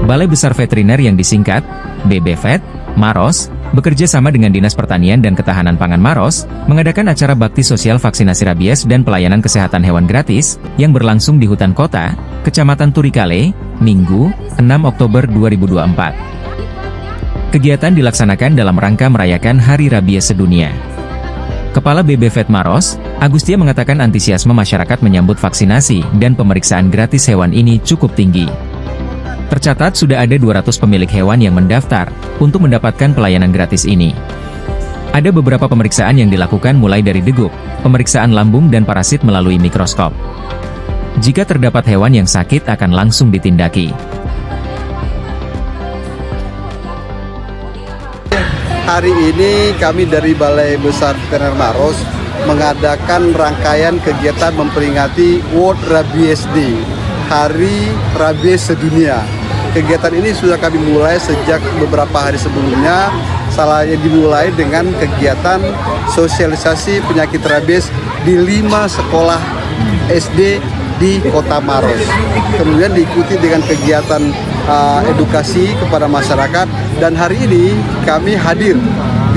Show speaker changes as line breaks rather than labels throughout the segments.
Balai Besar Veteriner yang disingkat BBVET, Maros, bekerja sama dengan Dinas Pertanian dan Ketahanan Pangan Maros, mengadakan acara bakti sosial vaksinasi rabies dan pelayanan kesehatan hewan gratis, yang berlangsung di Hutan Kota, Kecamatan Turikale, Minggu, 6 Oktober 2024. Kegiatan dilaksanakan dalam rangka merayakan Hari Rabies Sedunia. Kepala BBVET Maros, Agustia mengatakan antusiasme masyarakat menyambut vaksinasi dan pemeriksaan gratis hewan ini cukup tinggi. Tercatat sudah ada 200 pemilik hewan yang mendaftar untuk mendapatkan pelayanan gratis ini. Ada beberapa pemeriksaan yang dilakukan mulai dari degup, pemeriksaan lambung dan parasit melalui mikroskop. Jika terdapat hewan yang sakit akan langsung ditindaki.
Hari ini kami dari Balai Besar Veteriner Maros mengadakan rangkaian kegiatan memperingati World Rabies Day, Hari Rabies Sedunia. Kegiatan ini sudah kami mulai sejak beberapa hari sebelumnya. Salahnya dimulai dengan kegiatan sosialisasi penyakit rabies di 5 sekolah SD di Kota Maros. Kemudian diikuti dengan kegiatan edukasi kepada masyarakat, dan hari ini kami hadir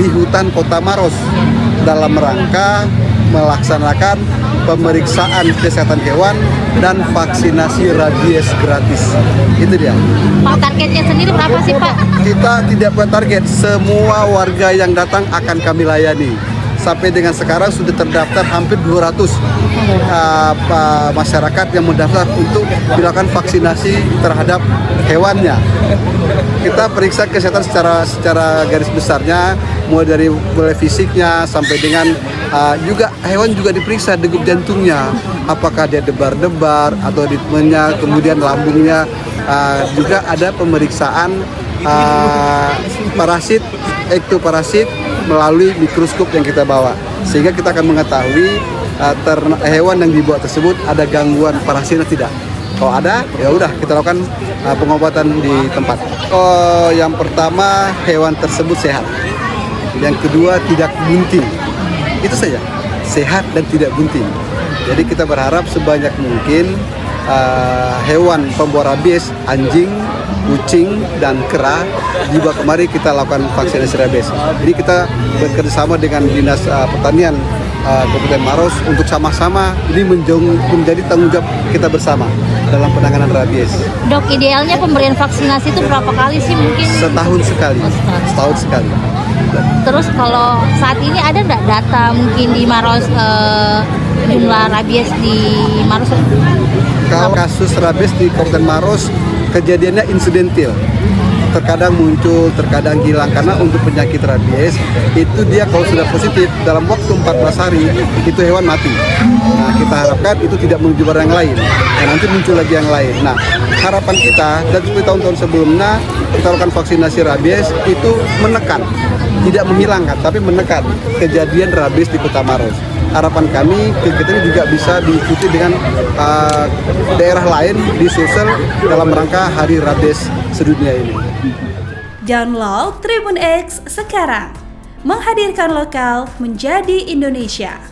di hutan Kota Maros dalam rangka melaksanakan pemeriksaan kesehatan hewan dan vaksinasi rabies gratis. Itu dia.
Pak, targetnya sendiri berapa sih, Pak?
Kita tidak punya target, semua warga yang datang akan kami layani. Sampai dengan sekarang sudah terdaftar hampir 200 masyarakat yang mendaftar untuk dilakukan vaksinasi terhadap hewannya. Kita periksa kesehatan secara garis besarnya, mulai fisiknya sampai dengan juga hewan juga diperiksa degup jantungnya, apakah dia debar-debar atau ritmenya, kemudian lambungnya, juga ada pemeriksaan parasit, ektoparasit melalui mikroskop yang kita bawa, sehingga kita akan mengetahui hewan yang dibawa tersebut ada gangguan parasitnya tidak. Kalau ada, ya udah kita lakukan pengobatan di tempat. Yang pertama, hewan tersebut sehat. Yang kedua, tidak bunting. Itu saja, sehat dan tidak bunting. Jadi kita berharap sebanyak mungkin hewan pembawa rabies, anjing, kucing, dan kera dibawa kemari kita lakukan vaksinasi rabies. Jadi kita bekerjasama dengan Dinas Pertanian Kabupaten Maros untuk sama-sama ini menjadi tanggung jawab kita bersama dalam penanganan rabies.
Dok, idealnya pemberian vaksinasi itu berapa kali sih mungkin?
Setahun sekali. Setahun sekali.
Terus kalau saat ini ada nggak data mungkin di Maros jumlah rabies di Maros?
Kalau kasus rabies di Kabupaten Maros kejadiannya insidental, terkadang muncul, terkadang hilang, karena untuk penyakit rabies itu dia kalau sudah positif dalam waktu 14 hari itu hewan mati. Nah, kita harapkan itu tidak menuju barang yang lain, dan nanti muncul lagi yang lain. Nah, harapan kita dan seperti tahun-tahun sebelumnya kita lakukan vaksinasi rabies itu menekan, tidak menghilangkan, tapi menekan kejadian rabies di Kota Maros. Harapan kami kegiatan ini juga bisa diikuti dengan daerah lain di Sulsel dalam rangka Hari Rabies Sedunia ini.
Download Tribun X sekarang, menghadirkan lokal menjadi Indonesia.